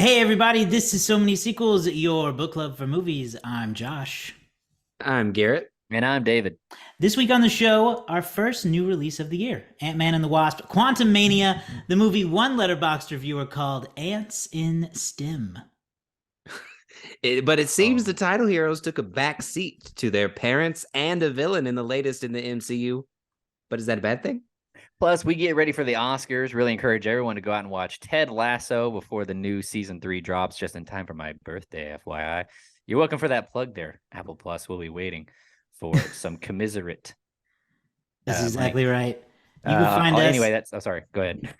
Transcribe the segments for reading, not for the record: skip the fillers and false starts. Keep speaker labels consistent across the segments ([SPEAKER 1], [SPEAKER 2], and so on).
[SPEAKER 1] Hey everybody, this is So Many Sequels, your book club for movies. I'm Josh.
[SPEAKER 2] I'm Garrett.
[SPEAKER 3] And I'm David.
[SPEAKER 1] This week on the show, our first new release of the year, Ant-Man and the Wasp, Quantumania, the movie one letterboxd reviewer called Ants in STEM.
[SPEAKER 2] But it seems the title heroes took a back seat to their parents and a villain in the latest in the MCU. But is that a bad thing?
[SPEAKER 3] Plus, we get ready for the Oscars. Really encourage everyone to go out and watch Ted Lasso before the new season 3 drops, just in time for my birthday, FYI. You're welcome for that plug there, Apple Plus. We'll be waiting for some commiserate.
[SPEAKER 1] That's exactly right.
[SPEAKER 3] You can find us. Anyway, sorry. Go ahead.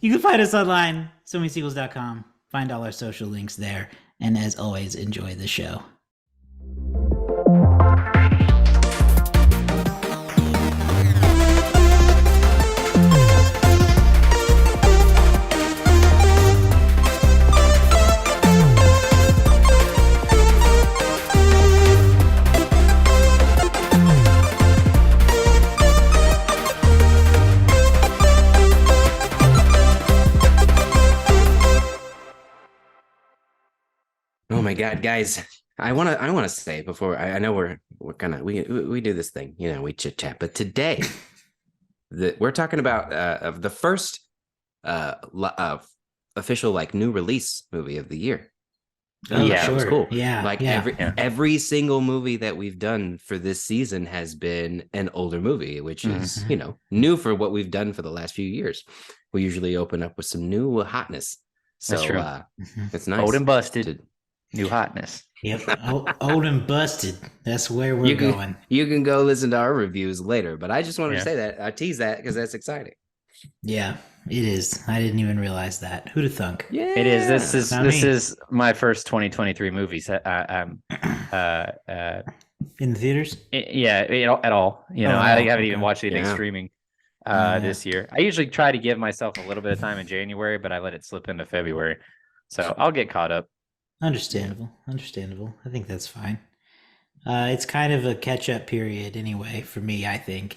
[SPEAKER 1] You can find us online, SoManySequels.com. Find all our social links there. And as always, enjoy the show.
[SPEAKER 2] Oh my God, guys! I wanna say before I know we're we do this thing, we chit chat, but today we're talking about of the first official new release movie of the year.
[SPEAKER 1] Yeah,
[SPEAKER 2] that was cool.
[SPEAKER 1] Yeah,
[SPEAKER 2] every single movie that we've done for this season has been an older movie, which is new for what we've done for the last few years. We usually open up with some new hotness, so
[SPEAKER 3] that's true.
[SPEAKER 2] It's nice.
[SPEAKER 3] Old and busted. New hotness.
[SPEAKER 1] Yep. Old and busted. That's where we're going.
[SPEAKER 2] You can go listen to our reviews later, but I just wanted to say that. I tease that because that's exciting.
[SPEAKER 1] Yeah, it is. I didn't even realize that. Who'd have thunk?
[SPEAKER 3] Yeah, it is. This is my first 2023 movies. In
[SPEAKER 1] the theaters?
[SPEAKER 3] At all. I haven't even watched anything streaming this year. I usually try to give myself a little bit of time in January, but I let it slip into February. So I'll get caught up.
[SPEAKER 1] Understandable. I think that's fine. It's kind of a catch-up period anyway for me, I think.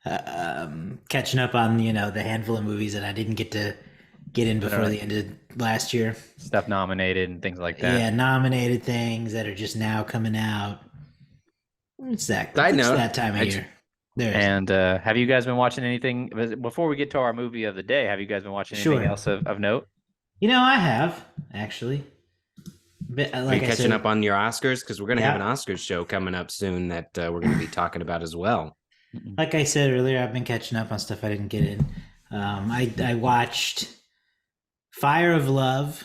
[SPEAKER 1] Catching up on, the handful of movies that I didn't get to get in before the end of last year.
[SPEAKER 3] Stuff nominated and things like that.
[SPEAKER 1] Yeah, nominated things that are just now coming out. It's that
[SPEAKER 2] time
[SPEAKER 1] of year.
[SPEAKER 3] And have you guys been watching anything? Before we get to our movie of the day, have you guys been watching anything else of note?
[SPEAKER 1] I have, actually. But,
[SPEAKER 2] are you catching up on your Oscars? Because we're going to have an Oscars show coming up soon that we're going to be talking about as well.
[SPEAKER 1] Like I said earlier, I've been catching up on stuff I didn't get in. I watched Fire of Love,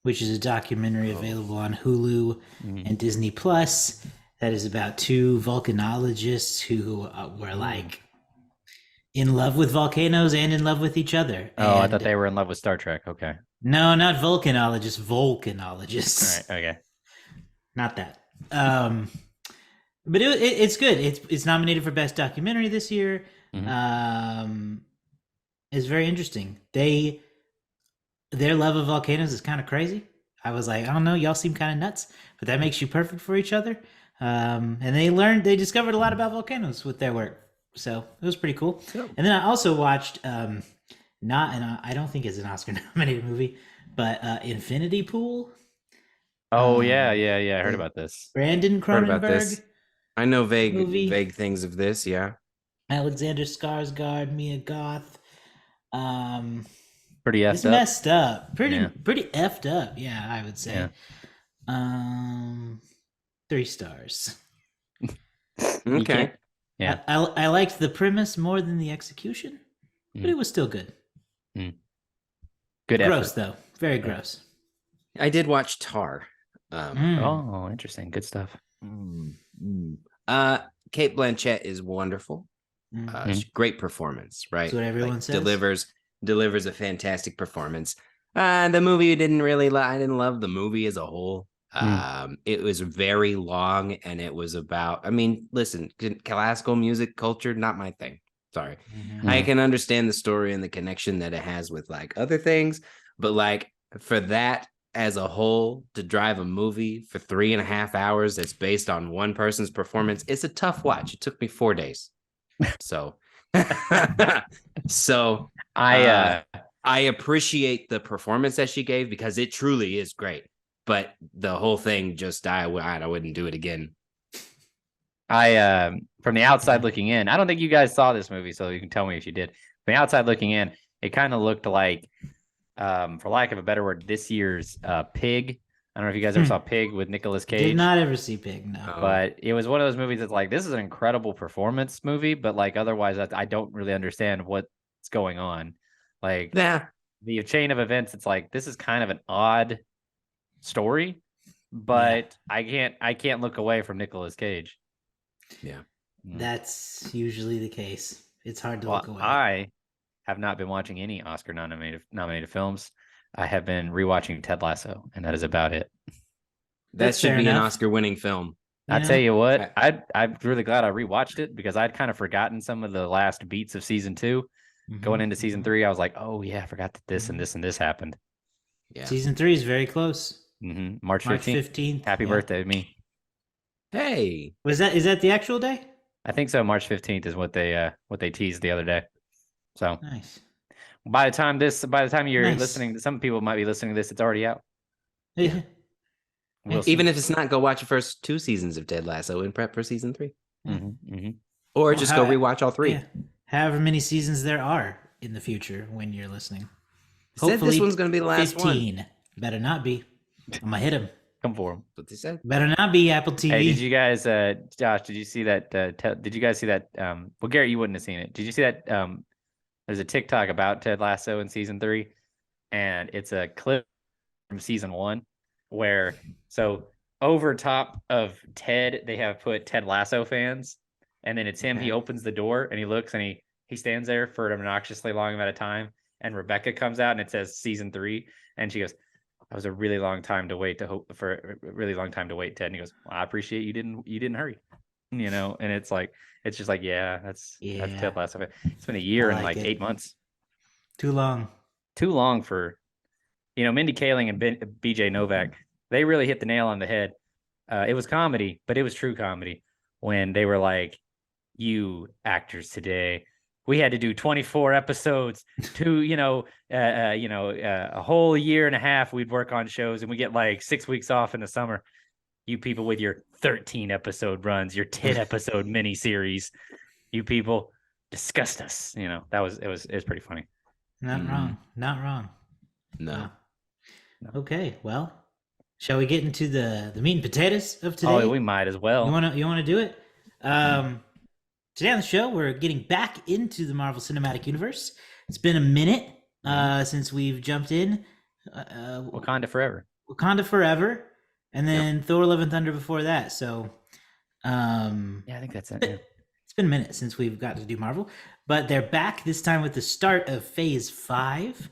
[SPEAKER 1] which is a documentary available on Hulu and Disney Plus. That is about two volcanologists who were in love with volcanoes and in love with each other.
[SPEAKER 3] Oh, I thought they were in love with Star Trek. Okay.
[SPEAKER 1] No, not volcanologists. Volcanologists.
[SPEAKER 3] All right. Okay.
[SPEAKER 1] Not that. But it's good. It's nominated for Best Documentary this year. Mm-hmm. It's very interesting. Their love of volcanoes is kind of crazy. I was like, I don't know, y'all seem kind of nuts, but that makes you perfect for each other. And they discovered a lot about volcanoes with their work. So it was pretty cool. Cool. And then I also watched, I don't think it's an Oscar nominated movie, but Infinity Pool.
[SPEAKER 3] Oh, yeah. I heard about this.
[SPEAKER 1] Brandon Cronenberg.
[SPEAKER 2] I know vague things of this, yeah.
[SPEAKER 1] Alexander Skarsgård, Mia Goth.
[SPEAKER 3] Pretty effed
[SPEAKER 1] it's up. Messed up. Pretty effed up, yeah, I would say. Yeah. 3 stars.
[SPEAKER 2] Okay.
[SPEAKER 3] Yeah.
[SPEAKER 1] I liked the premise more than the execution, but it was still good.
[SPEAKER 3] Good
[SPEAKER 1] gross,
[SPEAKER 3] effort.
[SPEAKER 1] Though. Very gross.
[SPEAKER 2] I did watch Tar.
[SPEAKER 3] Oh, interesting. Good stuff.
[SPEAKER 2] Cate Blanchett is wonderful. Great performance, right?
[SPEAKER 1] That's what everyone says.
[SPEAKER 2] Delivers a fantastic performance. The movie I didn't love the movie as a whole. It was very long, and it was about, listen, classical music culture, not my thing. Sorry. I can understand the story and the connection that it has with other things, but for that as a whole, to drive a movie for 3.5 hours that's based on one person's performance, it's a tough watch. It took me 4 days. So I appreciate the performance that she gave because it truly is great. But the whole thing just I wouldn't do it again.
[SPEAKER 3] From the outside looking in, I don't think you guys saw this movie, so you can tell me if you did. From the outside looking in, it kind of looked like, for lack of a better word, this year's Pig. I don't know if you guys ever saw Pig with Nicolas Cage.
[SPEAKER 1] Did not ever see Pig, no.
[SPEAKER 3] But it was one of those movies that's like, this is an incredible performance movie, but like otherwise, I don't really understand what's going on. Like the chain of events, it's like this is kind of an odd story, but I can't look away from Nicolas Cage.
[SPEAKER 2] Yeah,
[SPEAKER 1] that's usually the case. It's hard to look away.
[SPEAKER 3] I have not been watching any Oscar nominated films. I have been rewatching Ted Lasso, and that is about it.
[SPEAKER 2] That should be an Oscar-winning film.
[SPEAKER 3] I tell you what, I'm really glad I rewatched it because I'd kind of forgotten some of the last beats of season 2. Going into season 3, I was like, oh yeah, I forgot that this and this and this happened.
[SPEAKER 1] Yeah, season 3 is very close.
[SPEAKER 3] March 15th. Happy birthday to me.
[SPEAKER 2] Hey,
[SPEAKER 1] is that the actual day?
[SPEAKER 3] I think so. March 15th is what they teased the other day. So
[SPEAKER 1] nice.
[SPEAKER 3] By the time you're listening, some people might be listening to this. It's already out.
[SPEAKER 1] Yeah.
[SPEAKER 2] Even if it's not, go watch the first 2 seasons of Ted Lasso and prep for season 3. Or just go rewatch all 3.
[SPEAKER 1] Yeah. However many seasons there are in the future when you're listening.
[SPEAKER 2] Said this one's going to be the last
[SPEAKER 1] 15.
[SPEAKER 2] one.
[SPEAKER 1] Better not be. I'm going to hit him.
[SPEAKER 3] Come for him.
[SPEAKER 2] What they said.
[SPEAKER 1] Better not be Apple TV.
[SPEAKER 3] Hey, did you guys, Josh, did you see that? Did you guys see that? Well, Garrett, you wouldn't have seen it. Did you see that? There's a TikTok about Ted Lasso in season 3, and it's a clip from season 1 where, so over top of Ted, they have put Ted Lasso fans, and then it's him. Okay. He opens the door and he looks and he stands there for an obnoxiously long amount of time. And Rebecca comes out and it says season 3, and she goes, "That was a really long time to wait Ted." And he goes, well, "I appreciate you didn't hurry," and it's just like, that's Ted Lasso. It's been a year and like 8 months.
[SPEAKER 1] Too long for, Mindy Kaling and BJ Novak. They really hit the nail on the head. It was comedy, but it was true comedy when they were like, "You actors today, we had to do 24 episodes to, a whole year and a half. We'd work on shows and we get like 6 weeks off in the summer. You people with your 13 episode runs, your 10 episode mini series, you people disgust us." It was pretty funny. Not wrong.
[SPEAKER 2] No.
[SPEAKER 1] Okay. Well, shall we get into the meat and potatoes of today?
[SPEAKER 3] Oh, we might as well.
[SPEAKER 1] You want to do it? Today on the show, we're getting back into the Marvel Cinematic Universe. It's been a minute since we've jumped in.
[SPEAKER 3] Wakanda Forever. And then Thor: Love and Thunder before that. So, I think that's it. Yeah.
[SPEAKER 1] It's been a minute since we've got to do Marvel. But they're back this time with the start of Phase 5.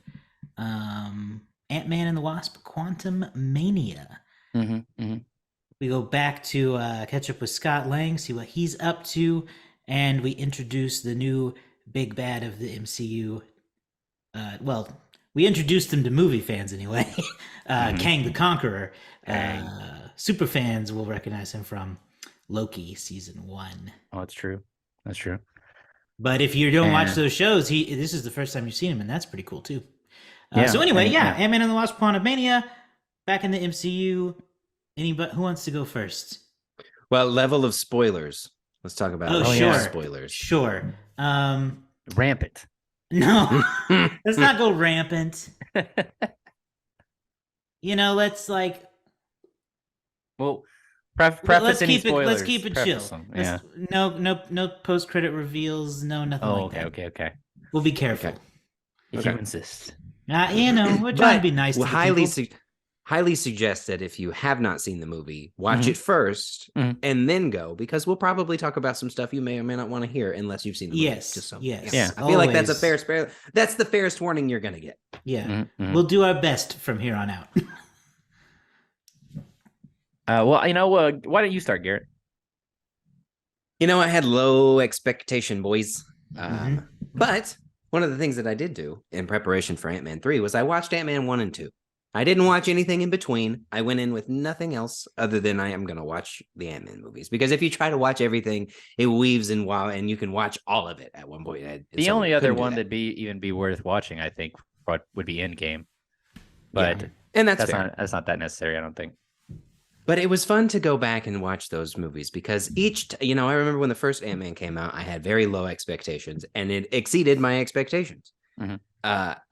[SPEAKER 1] Ant-Man and the Wasp: Quantumania. We go back to catch up with Scott Lang, see what he's up to, and we introduce the new big bad of the MCU. We introduced them to movie fans anyway. Kang the Conqueror. Super fans will recognize him from Loki season 1.
[SPEAKER 3] Oh, that's true.
[SPEAKER 1] But if you don't watch those shows, this is the first time you've seen him, and that's pretty cool too. So anyway, Ant-Man and the Wasp: Quantumania, back in the MCU. Anybody who wants to go first?
[SPEAKER 2] Well, level of spoilers. Let's talk about spoilers.
[SPEAKER 1] Sure.
[SPEAKER 3] Rampant.
[SPEAKER 1] No, let's not go rampant. Let's like.
[SPEAKER 3] Well, preface any spoilers.
[SPEAKER 1] Let's keep it chill. No post-credit reveals. No nothing like that.
[SPEAKER 3] Okay.
[SPEAKER 1] We'll be careful.
[SPEAKER 3] If you insist.
[SPEAKER 1] We're trying to be nice.
[SPEAKER 2] Highly suggest that if you have not seen the movie, watch it first and then go, because we'll probably talk about some stuff you may or may not want to hear unless you've seen the movie.
[SPEAKER 1] Yes.
[SPEAKER 2] Yeah. I feel like that's a fair. That's the fairest warning you're gonna get.
[SPEAKER 1] Yeah. We'll do our best from here on out.
[SPEAKER 3] Why don't you start, Garrett?
[SPEAKER 2] I had low expectation, boys. But one of the things that I did do in preparation for Ant-Man 3 was I watched Ant-Man 1 and 2. I didn't watch anything in between. I went in with nothing else other than I am going to watch the Ant-Man movies. Because if you try to watch everything, it weaves and you can watch all of it at one point.
[SPEAKER 3] The only other one that'd be worth watching, I think, what would be Endgame. But
[SPEAKER 2] Yeah. And that's fair.
[SPEAKER 3] that's not that necessary, I don't think.
[SPEAKER 2] But it was fun to go back and watch those movies because I remember when the first Ant-Man came out, I had very low expectations and it exceeded my expectations.
[SPEAKER 3] Mm-hmm.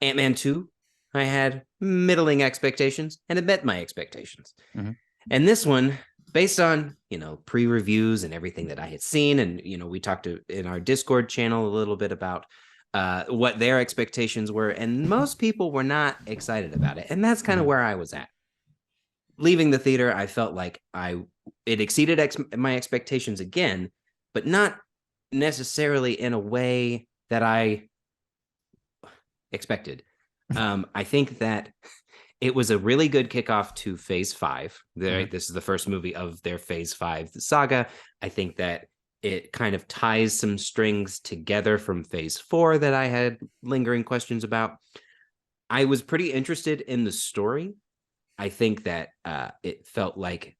[SPEAKER 2] Ant-Man 2, I had middling expectations and it met my expectations.
[SPEAKER 3] Mm-hmm.
[SPEAKER 2] And this one, based on, pre-reviews and everything that I had seen, and, we talked in our Discord channel a little bit about what their expectations were, and most people were not excited about it. And that's kind of where I was at. Leaving the theater, I felt like it exceeded my expectations again, but not necessarily in a way that I expected. I think that it was a really good kickoff to Phase 5. This is the first movie of their Phase 5 saga. I think that it kind of ties some strings together from Phase 4 that I had lingering questions about. I was pretty interested in the story. I think that it felt like,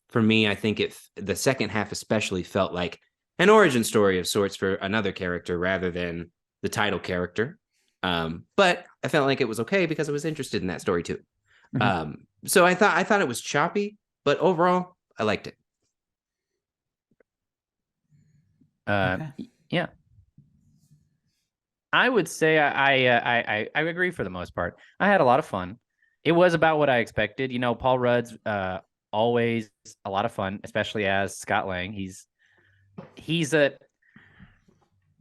[SPEAKER 2] for me, I think the second half especially felt like an origin story of sorts for another character rather than the title character. But I felt like it was okay because I was interested in that story too. Mm-hmm. So I thought it was choppy, but overall, I liked it.
[SPEAKER 3] Okay. Yeah. I would say I agree for the most part. I had a lot of fun. It was about what I expected. Paul Rudd's always a lot of fun, especially as Scott Lang.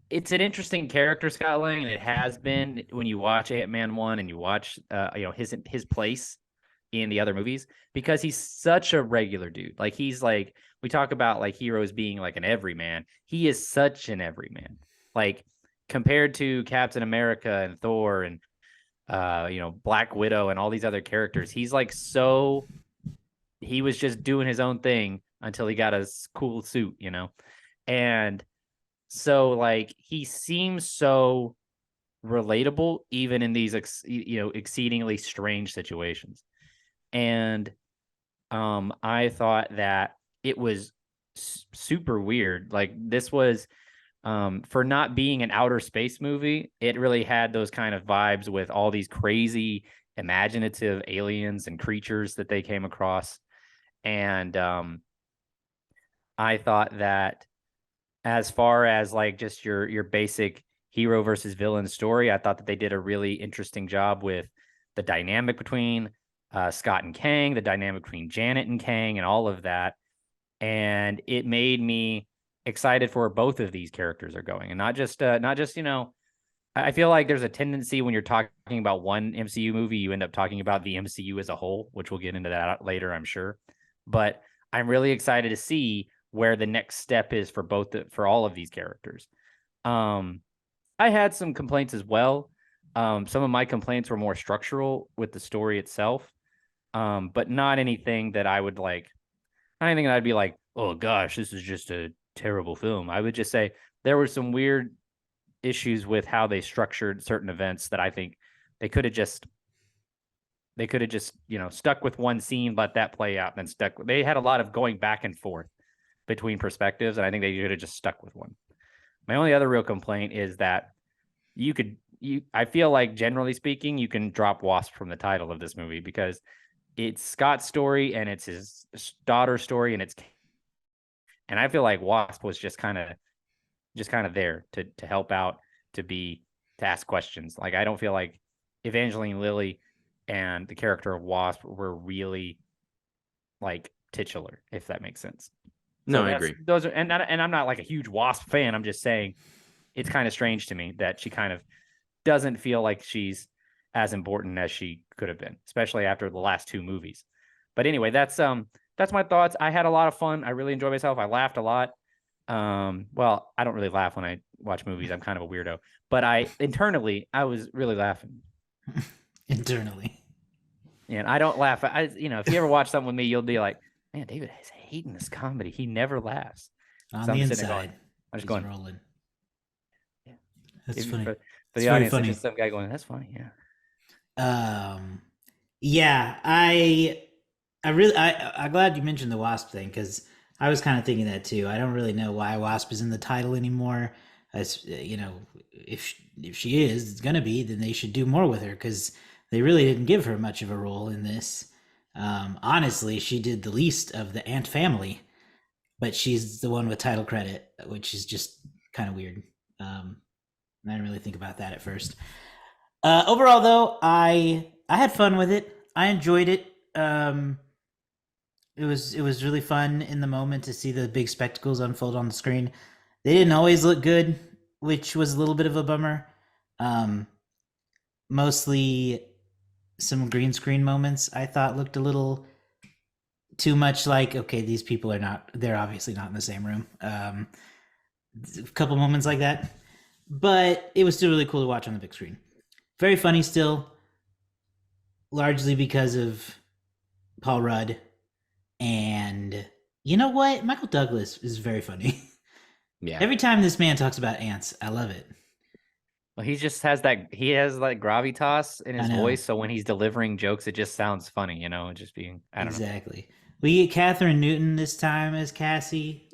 [SPEAKER 3] It's an interesting character, Scott Lang, and it has been when you watch Ant-Man 1 and you watch his place in the other movies, because he's such a regular dude. Like, he's like, we talk about like heroes being like an everyman. He is such an everyman. Like, compared to Captain America and Thor and Black Widow and all these other characters, he's like, he was just doing his own thing until he got a cool suit, and so like he seems so relatable even in these exceedingly strange situations. And I thought that it was super weird. Like, this was for not being an outer space movie, it really had those kind of vibes with all these crazy imaginative aliens and creatures that they came across. And I thought that as far as like just your basic hero versus villain story, I thought that they did a really interesting job with the dynamic between Scott and Kang, the dynamic between Janet and Kang, and all of that. And it made me excited for where both of these characters are going, and not just I feel like there's a tendency when you're talking about one MCU movie, you end up talking about the MCU as a whole, which we'll get into that later, I'm sure. But I'm really excited to see where the next step is for all of these characters. I had some complaints as well. Some of my complaints were more structural with the story itself, but not anything that I would like. Not anything that I'd be like, oh gosh, this is just a terrible film. I would just say there were some weird issues with how they structured certain events that I think they could have just stuck with one scene, let that play out, and then they had a lot of going back and forth between perspectives, and I think they could have just stuck with one. My only other real complaint is that I feel like, generally speaking, you can drop Wasp from the title of this movie because it's Scott's story and it's his daughter's story, and I feel like Wasp was just kind of there to help out, to ask questions. Like, I don't feel like Evangeline Lilly and the character of Wasp were really like titular, if that makes sense.
[SPEAKER 2] No, I agree.
[SPEAKER 3] Those are, and I'm not like a huge Wasp fan. I'm just saying it's kind of strange to me that she kind of doesn't feel like she's as important as she could have been, especially after the last two movies. But anyway, that's my thoughts. I had a lot of fun. I really enjoyed myself. I laughed a lot. Well, I don't really laugh when I watch movies. I'm kind of a weirdo, but internally I was really laughing.
[SPEAKER 1] Internally.
[SPEAKER 3] And I don't laugh. If you ever watch something with me, you'll be like, man, David is hating this comedy. He never laughs.
[SPEAKER 1] On the inside,
[SPEAKER 3] I'm just going
[SPEAKER 1] rolling.
[SPEAKER 3] Yeah,
[SPEAKER 1] that's funny.
[SPEAKER 3] For the audience, it's just some guy going, "That's funny." Yeah.
[SPEAKER 1] Yeah. I'm glad you mentioned the Wasp thing, because I was kind of thinking that too. I don't really know why Wasp is in the title anymore. as if she is, it's gonna be, then they should do more with her because they really didn't give her much of a role in this. Honestly, she did the least of the Ant family, but she's the one with title credit, which is just kind of weird. I didn't really think about that at first. Overall, though, I had fun with it. I enjoyed it. It was really fun in the moment to see the big spectacles unfold on the screen. They didn't always look good, which was a little bit of a bummer. Mostly some green screen moments I thought looked a little too much like, okay, these people they're obviously not in the same room. A couple moments like that, but it was still really cool to watch on the big screen. Very funny still, largely because of Paul Rudd. And you know what? Michael Douglas is very funny.
[SPEAKER 2] Yeah.
[SPEAKER 1] Every time this man talks about ants, I love it.
[SPEAKER 3] Well, he just has that. He has like gravitas in his voice, so when he's delivering jokes, it just sounds funny. Just being. I don't know.
[SPEAKER 1] Exactly. We get Catherine Newton this time as Cassie,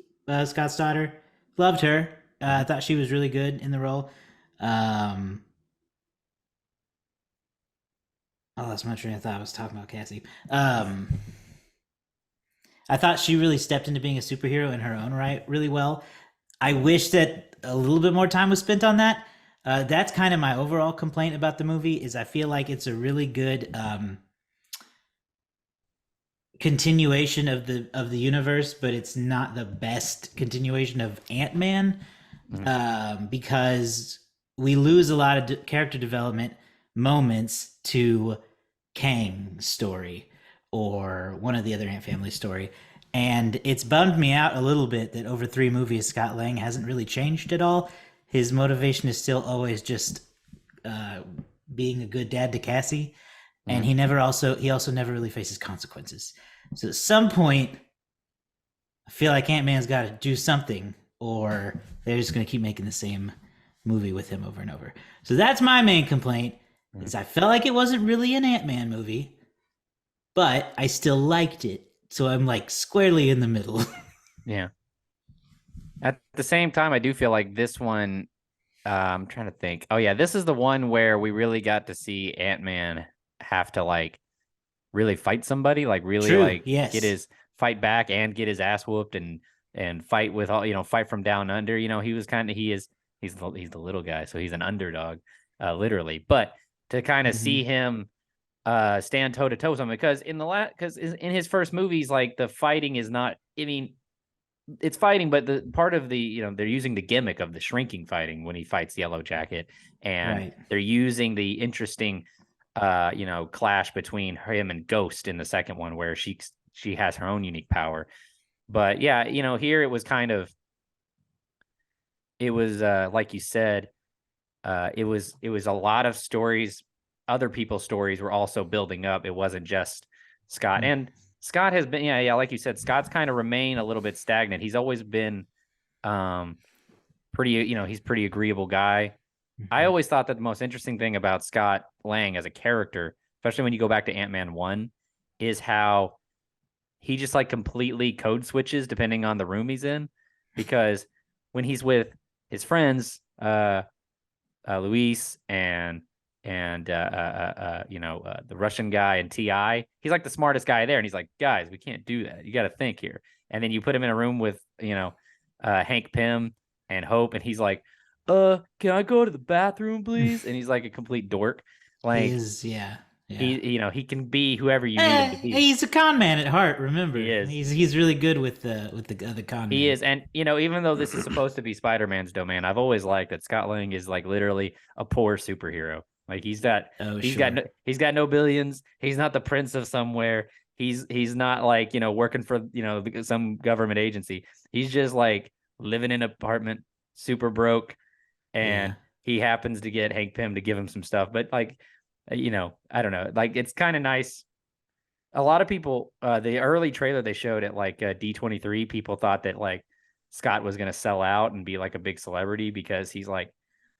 [SPEAKER 1] Scott's daughter. Loved her. I thought she was really good in the role. I lost my train of thought. I was talking about Cassie. I thought she really stepped into being a superhero in her own right really well. I wish that a little bit more time was spent on that. That's kind of my overall complaint about the movie is I feel like it's a really good continuation of the universe, but it's not the best continuation of Ant-Man because we lose a lot of character development moments to Kang's story or one of the other Ant family story. And it's bummed me out a little bit that over 3 movies, Scott Lang hasn't really changed at all. His motivation is still always just being a good dad to Cassie. And he also never really faces consequences. So at some point, I feel like Ant-Man's got to do something or they're just going to keep making the same movie with him over and over. So that's my main complaint is I felt like it wasn't really an Ant-Man movie, but I still liked it. So I'm like squarely in the middle.
[SPEAKER 3] Yeah. At the same time, I do feel like this one, I'm trying to think. Oh yeah, this is the one where we really got to see Ant-Man have to like really fight somebody, like really get his fight back and get his ass whooped and fight with all, fight from down under. He was he's the little guy, so he's an underdog, literally. But to kind of see him stand toe to toe with him because in his first movies, like the fighting is not. I mean, it's fighting, but the part of the they're using the gimmick of the shrinking fighting when he fights Yellow Jacket, and they're using the interesting clash between him and Ghost in the second one where she has her own unique power. But yeah, here it was like you said, it was a lot of stories. Other people's stories were also building up. It wasn't just Scott. And Scott has been, like you said, Scott's kind of remained a little bit stagnant. He's always been pretty, he's pretty agreeable guy. I always thought that the most interesting thing about Scott Lang as a character, especially when you go back to Ant-Man 1, is how he just like completely code switches depending on the room he's in. Because when he's with his friends, Luis and the Russian guy and T.I., he's like the smartest guy there. And he's like, guys, we can't do that. You got to think here. And then you put him in a room with, Hank Pym and Hope. And he's like, can I go to the bathroom, please? And he's like a complete dork. Like, he can be whoever you need him to be.
[SPEAKER 1] He's a con man at heart. Remember,
[SPEAKER 3] he is.
[SPEAKER 1] He's really good with the con.
[SPEAKER 3] He is, and even though this is supposed to be Spider-Man's domain, I've always liked that Scott Lang is like literally a poor superhero. Like he's got no billions. He's not the prince of somewhere. He's not like working for some government agency. He's just like living in an apartment, super broke, and he happens to get Hank Pym to give him some stuff. But like, I don't know. Like it's kind of nice. A lot of people, the early trailer they showed at like D23, people thought that like Scott was going to sell out and be like a big celebrity because he's like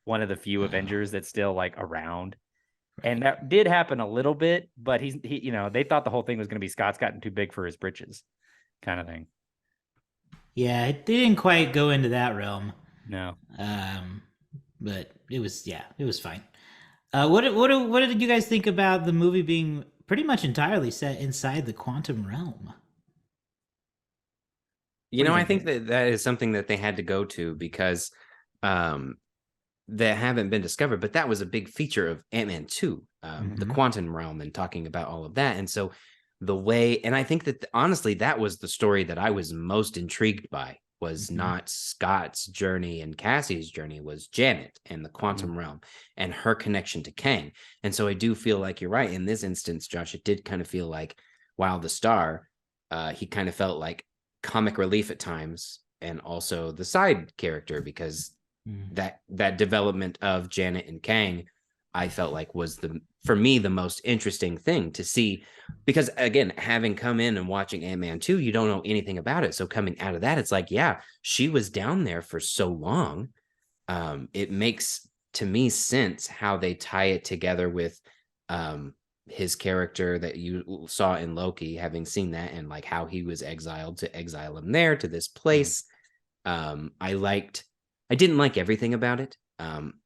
[SPEAKER 3] one of the few Avengers that's still like around. Right. And that did happen a little bit, but he they thought the whole thing was going to be Scott's gotten too big for his britches kind of thing.
[SPEAKER 1] Yeah, it didn't quite go into that realm.
[SPEAKER 3] No.
[SPEAKER 1] But it was fine. What did you guys think about the movie being pretty much entirely set inside the quantum realm?
[SPEAKER 2] You
[SPEAKER 3] What do
[SPEAKER 2] know,
[SPEAKER 3] you
[SPEAKER 2] I
[SPEAKER 3] think,
[SPEAKER 2] think that is something that they had to go to because um, that haven't been discovered. But that was a big feature of Ant-Man 2, the
[SPEAKER 3] Mhm.
[SPEAKER 2] quantum realm and talking about all of that. And so the way, and I think that honestly, that was the story that I was most intrigued by was
[SPEAKER 3] Mhm.
[SPEAKER 2] not Scott's journey and Cassie's journey, was Janet and the quantum realm and her connection to Kang. And so I do feel like you're right. In this instance, Josh, it did kind of feel like while the star, he kind of felt like comic relief at times and also the side character because that development of Janet and Kang, I felt like was for me the most interesting thing to see because again, having come in and watching Ant-Man 2, you don't know anything about it. So coming out of that, it's like, yeah, she was down there for so long. It makes to me sense how they tie it together with his character that you saw in Loki, having seen that and like how he was exiled to exile him there to this place. I didn't like everything about it.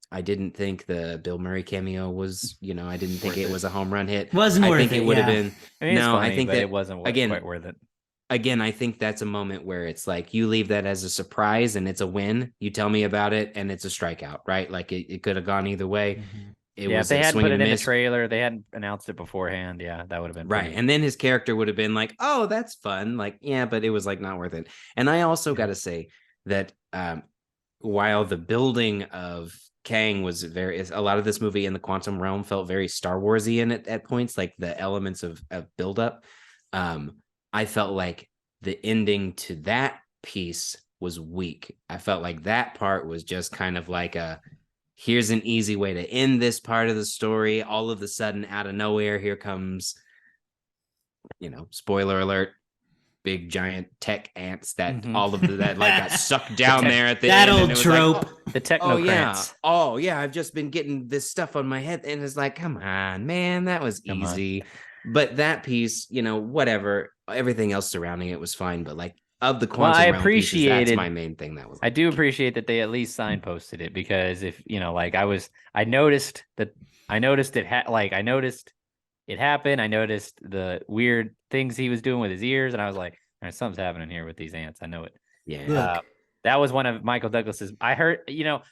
[SPEAKER 2] I didn't think the Bill Murray cameo was, I didn't think
[SPEAKER 3] Worth
[SPEAKER 2] it
[SPEAKER 3] it.
[SPEAKER 2] was a home run hit.
[SPEAKER 1] Wasn't
[SPEAKER 2] I
[SPEAKER 1] worth
[SPEAKER 2] think
[SPEAKER 1] it,
[SPEAKER 2] it would have
[SPEAKER 1] yeah.
[SPEAKER 2] been.
[SPEAKER 3] I mean, it's
[SPEAKER 2] No, I
[SPEAKER 3] funny,
[SPEAKER 2] think
[SPEAKER 3] but
[SPEAKER 2] that
[SPEAKER 3] it wasn't
[SPEAKER 2] again,
[SPEAKER 3] quite worth it.
[SPEAKER 2] again, I think that's a moment where it's like you leave that as a surprise and it's a win. You tell me about it and it's a strikeout, right? Like it could have gone either way. It
[SPEAKER 3] Yeah, if
[SPEAKER 2] was
[SPEAKER 3] they
[SPEAKER 2] a
[SPEAKER 3] hadn't
[SPEAKER 2] swing
[SPEAKER 3] put
[SPEAKER 2] and
[SPEAKER 3] it
[SPEAKER 2] a
[SPEAKER 3] in the
[SPEAKER 2] miss.
[SPEAKER 3] trailer, they hadn't announced it beforehand. Yeah, that would have been
[SPEAKER 2] Right.
[SPEAKER 3] pretty.
[SPEAKER 2] And then his character would have been like, oh, that's fun. Like, yeah, but it was like not worth it. And I also got to say that while the building of Kang was a lot of this movie in the quantum realm felt very Star Warsy in it at points, like the elements of buildup. I felt like the ending to that piece was weak. I felt like that part was just kind of like here's an easy way to end this part of the story. All of a sudden, out of nowhere, here comes, spoiler alert, big giant tech ants that all of that like got sucked down there at the
[SPEAKER 1] that
[SPEAKER 2] end, and
[SPEAKER 1] old
[SPEAKER 2] it was
[SPEAKER 1] trope.
[SPEAKER 2] like,
[SPEAKER 3] The
[SPEAKER 2] oh yeah,
[SPEAKER 3] technocrats.
[SPEAKER 2] oh yeah, I've just been getting this stuff on my head, and it's like, come on, man, that was
[SPEAKER 3] Come on.
[SPEAKER 2] easy. But that piece, whatever, everything else surrounding it was fine. But like of the
[SPEAKER 3] Well, I
[SPEAKER 2] quantum realm pieces, that's
[SPEAKER 3] appreciated.
[SPEAKER 2] my main thing. That was
[SPEAKER 3] I
[SPEAKER 2] like,
[SPEAKER 3] do appreciate that they at least signposted it because if like I noticed that I noticed it I noticed it happened. I noticed the weird things he was doing with his ears, and I was like, all right, something's happening here with these ants. I know it.
[SPEAKER 2] yeah,
[SPEAKER 1] Look,
[SPEAKER 3] That was one of Michael Douglas's. I heard,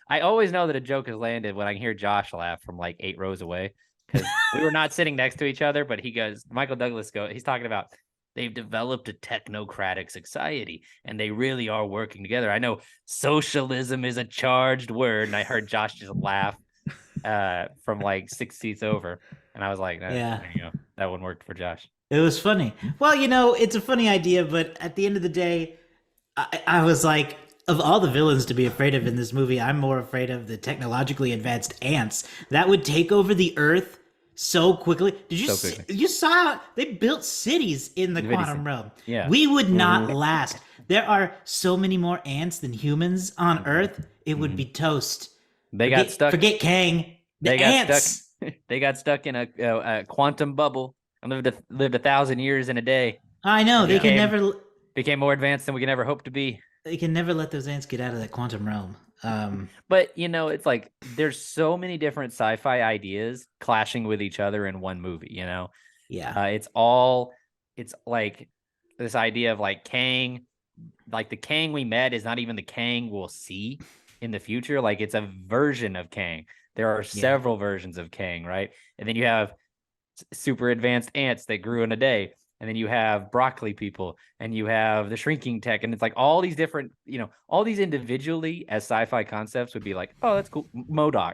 [SPEAKER 3] I always know that a joke has landed when I hear Josh laugh from like 8 rows away because we were not sitting next to each other, but Michael Douglas he's talking about they've developed a technocratic society and they really are working together. I know socialism is a charged word, and I heard Josh just laugh from like 6 seats over, and I was like,
[SPEAKER 1] yeah.
[SPEAKER 3] there you go, that one worked for Josh.
[SPEAKER 1] It was funny. Well, it's a funny idea, but at the end of the day, I was like, of all the villains to be afraid of in this movie, I'm more afraid of the technologically advanced ants that would take over the Earth so quickly. Did you
[SPEAKER 3] So quickly.
[SPEAKER 1] you saw they built cities in the
[SPEAKER 3] Divinity
[SPEAKER 1] quantum
[SPEAKER 3] City.
[SPEAKER 1] realm?
[SPEAKER 3] Yeah.
[SPEAKER 1] We would not last. There are so many more ants than humans on Earth. It would be toast.
[SPEAKER 3] They got stuck.
[SPEAKER 1] Forget Kang. The
[SPEAKER 3] They got
[SPEAKER 1] ants.
[SPEAKER 3] stuck. They got stuck in a quantum bubble and lived 1,000 years in a day.
[SPEAKER 1] I know they can never.
[SPEAKER 3] Became more advanced than we can ever hope to be.
[SPEAKER 1] They can never let those ants get out of that quantum realm.
[SPEAKER 3] But it's like there's so many different sci-fi ideas clashing with each other in one movie.
[SPEAKER 1] Yeah.
[SPEAKER 3] It's like this idea of like Kang, like the Kang we met is not even the Kang we'll see in the future. Like it's a version of Kang. There are several versions of Kang, right? And then you have super advanced ants that grew in a day. And then you have broccoli people and you have the shrinking tech. And it's like all these different, all these individually as sci-fi concepts would be like, oh, that's cool. MODOK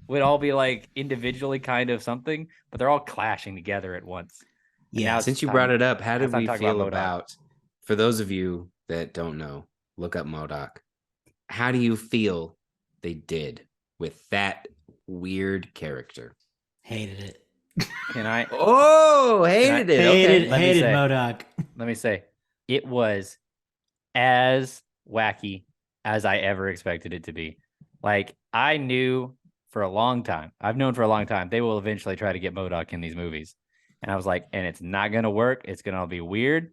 [SPEAKER 3] would all be like individually kind of something, but they're all clashing together at once.
[SPEAKER 1] Yeah.
[SPEAKER 2] Since you brought it up, how did we feel
[SPEAKER 3] about
[SPEAKER 2] for those of you that don't know, look up MODOK. How do you feel they did with that weird character?
[SPEAKER 1] Hated it.
[SPEAKER 3] Can I?
[SPEAKER 2] Oh, hated it. Okay.
[SPEAKER 1] Hated MODOK.
[SPEAKER 3] Let me say, it was as wacky as I ever expected it to be. Like I knew for a long time, I've known for a long time, they will eventually try to get MODOK in these movies. And I was like, and it's not going to work. It's going to be weird.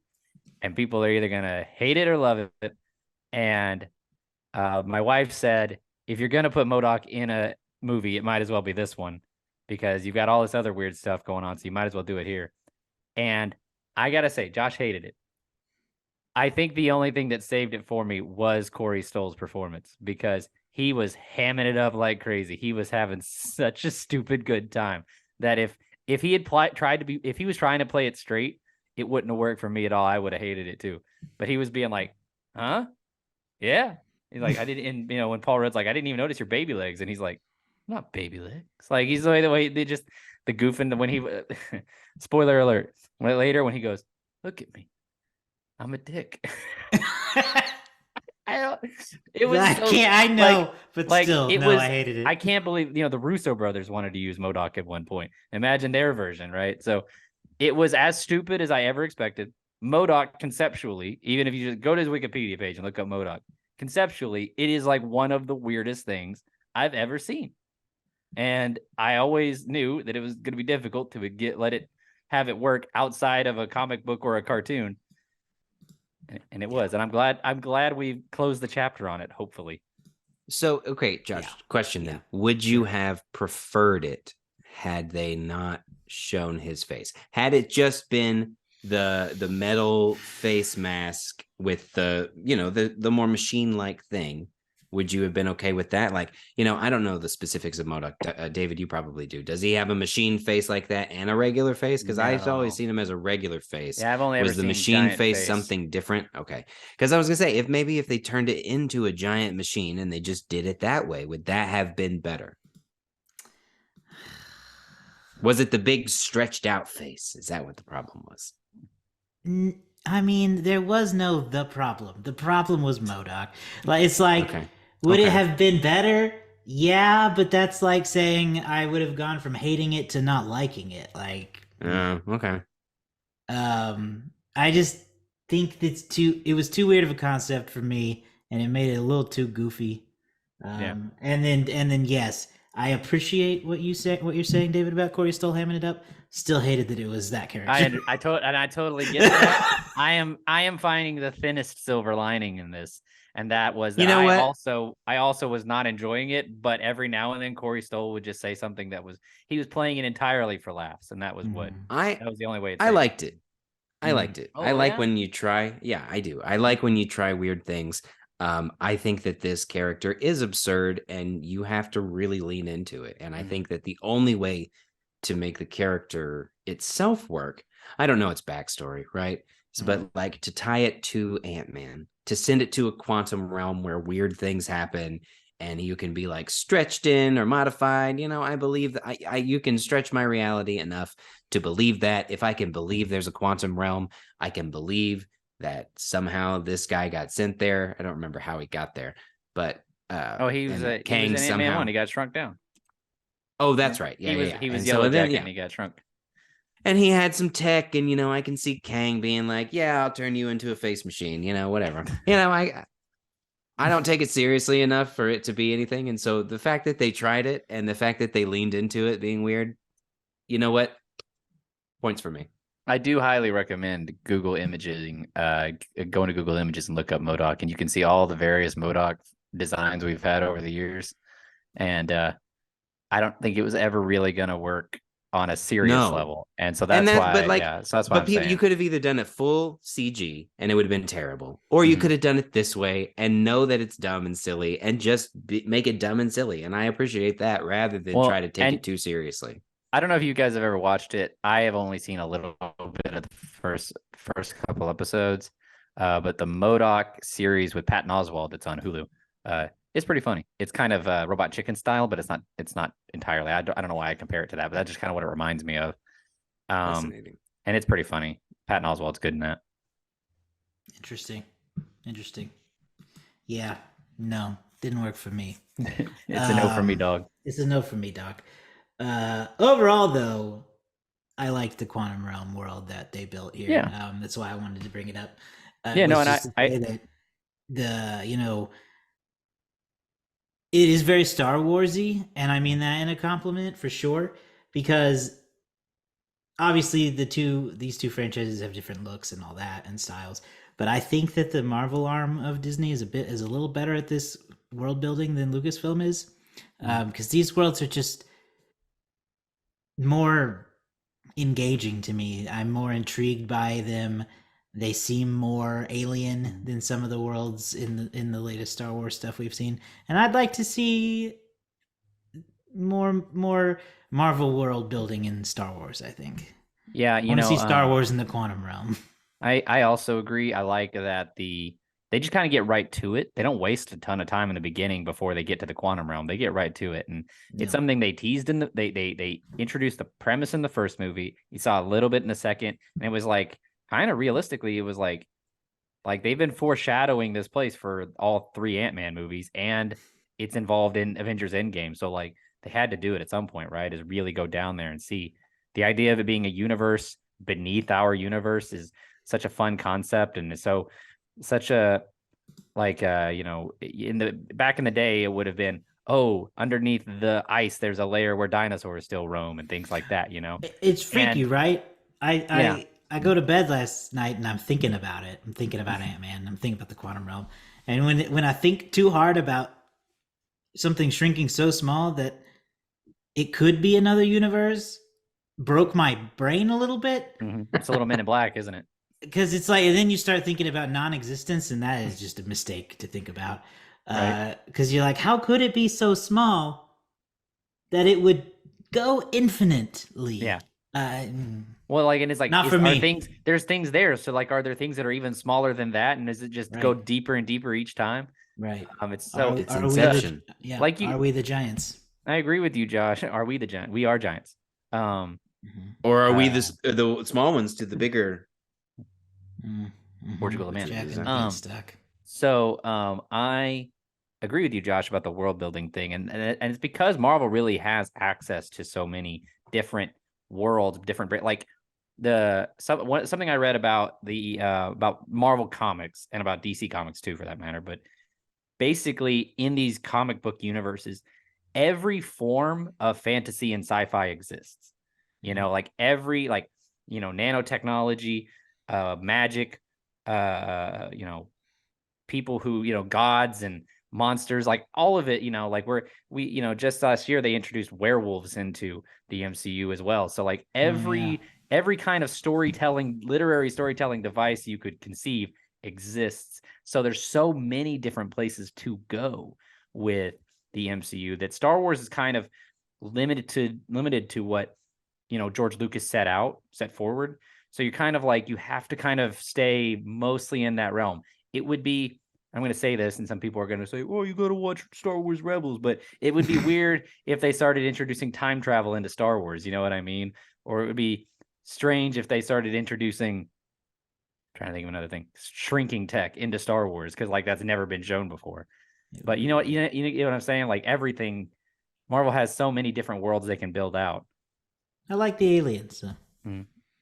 [SPEAKER 3] And people are either going to hate it or love it. And My wife said, if you're gonna put MODOK in a movie, it might as well be this one because you've got all this other weird stuff going on, so you might as well do it here. And I gotta say, Josh hated it. I think the only thing that saved it for me was Corey Stoll's performance because he was hamming it up like crazy. He was having such a stupid good time that if he had tried to be if he was trying to play it straight, it wouldn't have worked for me at all. I would have hated it too. But he was being like, "Huh? Yeah." He's like, "I didn't." And when Paul Rudd's like, "I didn't even notice your baby legs," and he's like, "Not baby legs." Like he's the way they just the goofing when he spoiler alert later when he goes, "Look at me. I'm a dick." I don't. It was.
[SPEAKER 1] I know, but still,
[SPEAKER 3] it
[SPEAKER 1] no,
[SPEAKER 3] was.
[SPEAKER 1] I hated it.
[SPEAKER 3] I can't believe the Russo brothers wanted to use MODOK at one point. Imagine their version, right? So it was as stupid as I ever expected. MODOK conceptually, even if you just go to his Wikipedia page and look up MODOK, conceptually, it is like one of the weirdest things I've ever seen. And I always knew that it was going to be difficult to have it work outside of a comic book or a cartoon. And it was, and I'm glad we closed the chapter on it, hopefully.
[SPEAKER 2] So, okay, Josh, question then. Would you have preferred it had they not shown his face? Had it just been the metal face mask with the more machine-like thing, would you have been okay with that? Like, I don't know the specifics of MODOK. David, you probably do. Does he have a machine face like that and a regular face? Because I've always seen him as a regular face.
[SPEAKER 3] Yeah, I've only ever
[SPEAKER 2] Was the
[SPEAKER 3] seen
[SPEAKER 2] machine
[SPEAKER 3] giant
[SPEAKER 2] face something different? Okay. Because I was gonna say, if they turned it into a giant machine and they just did it that way, would that have been better? Was it the big stretched out face? Is that what the problem was?
[SPEAKER 1] I mean, there was no the problem. The problem was MODOK. Like it's like,
[SPEAKER 2] Okay.
[SPEAKER 1] would it have been better? Yeah, but that's like saying I would have gone from hating it to not liking it. Like,
[SPEAKER 2] Okay.
[SPEAKER 1] I just think it was too weird of a concept for me, and it made it a little too goofy. And then yes, I appreciate what you're saying, David, about Corey Stoll hamming it up. Still hated that it was that character.
[SPEAKER 3] I totally get that. I am finding the thinnest silver lining in this, and that was that I also was not enjoying it, but every now and then Corey Stoll would just say something he was playing it entirely for laughs, and that was that was the only way.
[SPEAKER 2] I liked it. I liked it.
[SPEAKER 3] Oh,
[SPEAKER 2] I like when you try. Yeah, I do. I like when you try weird things. I think that this character is absurd and you have to really lean into it. And I think that the only way to make the character itself work, I don't know its backstory, right? So, but like to tie it to Ant-Man, to send it to a quantum realm where weird things happen and you can be like stretched in or modified. I believe that you can stretch my reality enough to believe that. If I can believe there's a quantum realm, I can believe that somehow this guy got sent there. I don't remember how he got there, but
[SPEAKER 3] he was in Ant-Man 1. He got shrunk down.
[SPEAKER 2] Oh, that's right. Yeah,
[SPEAKER 3] he was Yellow Jacket and he got shrunk.
[SPEAKER 2] And he had some tech, and I can see Kang being like, "Yeah, I'll turn you into a face machine." Whatever. I don't take it seriously enough for it to be anything, and so the fact that they tried it and the fact that they leaned into it being weird, you know what? Points for me.
[SPEAKER 3] I do highly recommend Google imaging, going to Google Images and look up MODOK, and you can see all the various MODOK designs we've had over the years. And I don't think it was ever really going to work on a serious level. And so that's why. So that's why I'm saying.
[SPEAKER 2] You could have either done it full CG and it would have been terrible, or you could have done it this way and know that it's dumb and silly and just make it dumb and silly. And I appreciate that rather than try to take it too seriously.
[SPEAKER 3] I don't know if you guys have ever watched it. I have only seen a little bit of the first couple episodes, but the MODOK series with Patton Oswalt that's on Hulu, it's pretty funny. It's kind of Robot Chicken style, but it's not entirely. I don't know why I compare it to that, but that's just kind of what it reminds me of.
[SPEAKER 2] Fascinating.
[SPEAKER 3] And it's pretty funny. Patton Oswalt's good in that.
[SPEAKER 1] Interesting. Yeah, no, didn't work for me.
[SPEAKER 3] It's a no for me, dog.
[SPEAKER 1] It's a no for me, dog. Overall, though, I like the quantum realm world that they built here.
[SPEAKER 3] Yeah.
[SPEAKER 1] That's why I wanted to bring it up. It is very Star Warsy, and I mean that in a compliment for sure, because obviously these two franchises have different looks and all that and styles, but I think that the Marvel arm of Disney is a little better at this world building than Lucasfilm is, because these worlds are just more engaging to me. I'm more intrigued by them. They seem more alien than some of the worlds in the latest Star Wars stuff we've seen, and I'd like to see more Marvel world building in Star Wars. I think.
[SPEAKER 3] Yeah,
[SPEAKER 1] I
[SPEAKER 3] you
[SPEAKER 1] want to
[SPEAKER 3] know,
[SPEAKER 1] see Star Wars in the quantum realm.
[SPEAKER 3] I also agree. I like that they just kind of get right to it. They don't waste a ton of time in the beginning before they get to the quantum realm. They get right to it, and it's something they teased in they introduced the premise in the first movie. You saw a little bit in the second, and it was like kind of realistically, it was like they've been foreshadowing this place for all three Ant-Man movies, and it's involved in Avengers Endgame. So like they had to do it at some point, right? Is really go down there and see. The idea of it being a universe beneath our universe is such a fun concept, and so such a like in the back in the day it would have been, oh, underneath the ice there's a layer where dinosaurs still roam and things like that.
[SPEAKER 1] It's freaky,
[SPEAKER 3] And
[SPEAKER 1] right?
[SPEAKER 3] yeah.
[SPEAKER 1] I go to bed last night and I'm thinking about it. I'm thinking about Ant-Man. I'm thinking about the quantum realm. And when I think too hard about something shrinking so small that it could be another universe, broke my brain a little bit.
[SPEAKER 3] It's a little Men in Black, isn't it?
[SPEAKER 1] Because it's like, and then you start thinking about non-existence, and that is just a mistake to think about. Because you're like, how could it be so small that it would go infinitely?
[SPEAKER 3] Yeah.
[SPEAKER 1] Mm.
[SPEAKER 3] Well, like, and it's like,
[SPEAKER 1] Not for me.
[SPEAKER 3] There's things there. So like, are there things that are even smaller than that? And does it just go
[SPEAKER 1] Right.
[SPEAKER 3] deeper and deeper each time?
[SPEAKER 1] Right.
[SPEAKER 3] It's so
[SPEAKER 2] It's
[SPEAKER 1] are
[SPEAKER 2] Inception.
[SPEAKER 3] Like
[SPEAKER 1] are we the giants?
[SPEAKER 3] I agree with you, Josh. Are we the giant? We are giants.
[SPEAKER 2] Or are we the small ones to the bigger?
[SPEAKER 3] Portugal the man.
[SPEAKER 1] Jack and the Beanstalk.
[SPEAKER 3] So I agree with you, Josh, about the world building thing, and it's because Marvel really has access to so many different worlds, different like something I read about about Marvel comics and about DC comics too, for that matter. But basically, in these comic book universes, every form of fantasy and sci-fi exists. Like every nanotechnology, magic, people who gods and monsters, like all of it. Like we just last year they introduced werewolves into the MCU as well. So like every kind of literary storytelling device you could conceive exists. So there's so many different places to go with the MCU that Star Wars is kind of limited to what George Lucas set forward. So you're kind of like, you have to kind of stay mostly in that realm. It would be, I'm going to say this, and some people are going to say, "Oh, you got to watch Star Wars Rebels," but it would be weird if they started introducing time travel into Star Wars. You know what I mean? Or it would be strange if they started introducing, I'm trying to think of another thing, shrinking tech into Star Wars, because like that's never been shown before. But you know what? You know what I'm saying? Like everything, Marvel has so many different worlds they can build out.
[SPEAKER 1] I like the aliens. So.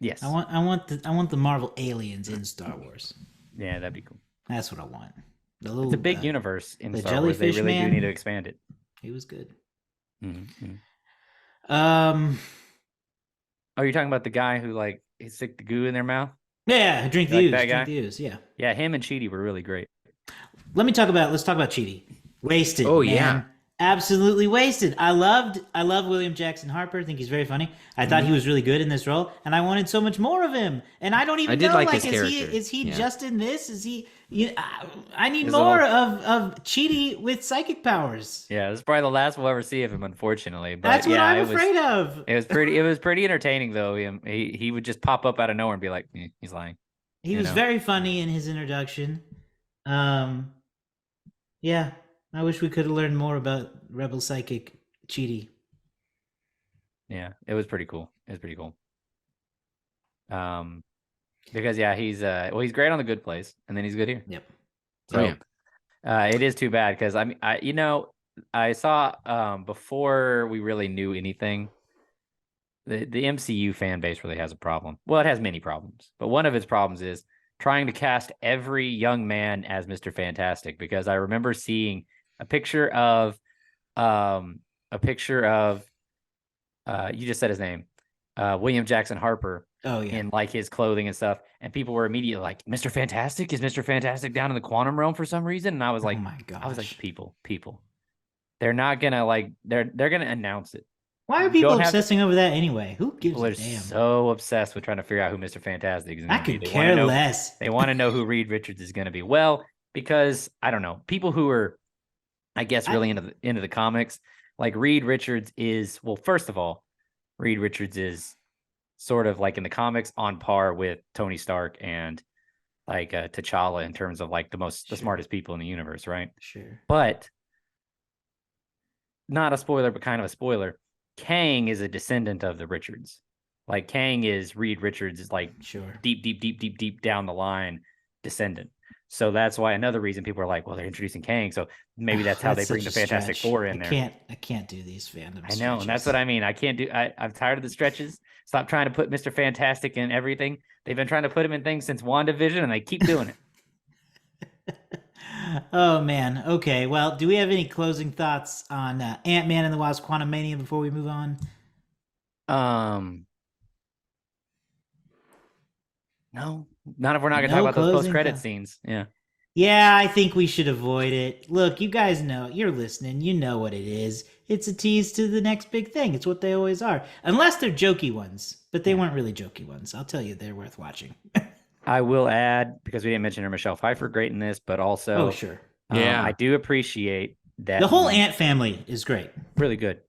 [SPEAKER 3] Yes,
[SPEAKER 1] I want the Marvel aliens in Star Wars.
[SPEAKER 3] Yeah, that'd be cool.
[SPEAKER 1] That's what I want.
[SPEAKER 3] It's a big universe in
[SPEAKER 1] the
[SPEAKER 3] Star Wars. They really
[SPEAKER 1] man,
[SPEAKER 3] do need to expand it.
[SPEAKER 1] He was good.
[SPEAKER 3] Oh, you're talking about the guy who like he stick the goo in their mouth?
[SPEAKER 1] Yeah, drink the
[SPEAKER 3] like
[SPEAKER 1] ooze.
[SPEAKER 3] That guy?
[SPEAKER 1] Drink the ooze. Yeah.
[SPEAKER 3] Yeah, him and Chidi were really great.
[SPEAKER 1] Let's talk about Chidi. Wasted.
[SPEAKER 2] Oh,
[SPEAKER 1] man.
[SPEAKER 2] yeah.
[SPEAKER 1] Absolutely wasted. I love William Jackson Harper. I think he's very funny. I thought he was really good in this role, and I wanted so much more of him. And I don't even know,
[SPEAKER 2] like his character.
[SPEAKER 1] Is he just in this? Is he? I need more of Chidi with psychic powers.
[SPEAKER 3] Yeah, this is probably the last we'll ever see of him, unfortunately. But
[SPEAKER 1] that's what I'm afraid of.
[SPEAKER 3] It was pretty entertaining though. He would just pop up out of nowhere and be like, he's lying.
[SPEAKER 1] He was very funny in his introduction. Yeah. I wish we could have learned more about Rebel Psychic Chidi.
[SPEAKER 3] Yeah, it was pretty cool. Because he's great on The Good Place, and then he's good here.
[SPEAKER 1] Yep.
[SPEAKER 3] So it is too bad because I saw before we really knew anything, the MCU fan base really has a problem. Well, it has many problems, but one of its problems is trying to cast every young man as Mr. Fantastic, because I remember seeing a picture of you just said his name, William Jackson Harper
[SPEAKER 1] Oh yeah.
[SPEAKER 3] in like his clothing and stuff, and people were immediately like, "Mr. Fantastic? Is Mr. Fantastic down in the quantum realm for some reason?" And I was like,
[SPEAKER 1] Oh my gosh.
[SPEAKER 3] people, they're not gonna like they're gonna announce it.
[SPEAKER 1] Why are
[SPEAKER 3] You
[SPEAKER 1] people
[SPEAKER 3] don't have to-
[SPEAKER 1] obsessing over that anyway? Who gives
[SPEAKER 3] People
[SPEAKER 1] a
[SPEAKER 3] are
[SPEAKER 1] damn?
[SPEAKER 3] so obsessed with trying to figure out who Mr. Fantastic is
[SPEAKER 1] I
[SPEAKER 3] going to be.
[SPEAKER 1] could
[SPEAKER 3] They want to
[SPEAKER 1] care
[SPEAKER 3] know.
[SPEAKER 1] less.
[SPEAKER 3] They want to know who Reed Richards is going to be. Well, because I don't know, people who are, I guess, really into the comics, like Reed Richards is, well, first of all, Reed Richards is sort of like in the comics on par with Tony Stark and like T'Challa in terms of like the smartest people in the universe, right?
[SPEAKER 1] Sure.
[SPEAKER 3] But not a spoiler, but kind of a spoiler. Kang is a descendant of the Richards. Like Kang is Reed Richards is like
[SPEAKER 1] Sure.
[SPEAKER 3] deep down the line descendant. So that's why another reason people are like, well, they're introducing Kang. So maybe that's how they bring the Fantastic Four in there.
[SPEAKER 1] I can't do these fandom
[SPEAKER 3] I know, and that's what I mean. I can't do. I'm tired of the stretches. Stop trying to put Mr. Fantastic in everything. They've been trying to put him in things since WandaVision, and they keep doing it.
[SPEAKER 1] Oh man. Okay. Well, do we have any closing thoughts on Ant-Man and the Wasp: Quantumania before we move on?
[SPEAKER 3] No, not if we're not going to
[SPEAKER 1] No
[SPEAKER 3] talk about those
[SPEAKER 1] closing
[SPEAKER 3] post-credit
[SPEAKER 1] thoughts.
[SPEAKER 3] scenes. Yeah.
[SPEAKER 1] Yeah, I think we should avoid it. Look, you guys know, you're listening. You know what it is. It's a tease to the next big thing. It's what they always are. Unless they're jokey ones, but they weren't really jokey ones. I'll tell you, they're worth watching.
[SPEAKER 3] I will add, because we didn't mention her, Michelle Pfeiffer, great in this, but also,
[SPEAKER 1] Oh, sure.
[SPEAKER 2] Yeah.
[SPEAKER 3] I do appreciate that
[SPEAKER 1] The whole Ant family is great.
[SPEAKER 3] really good.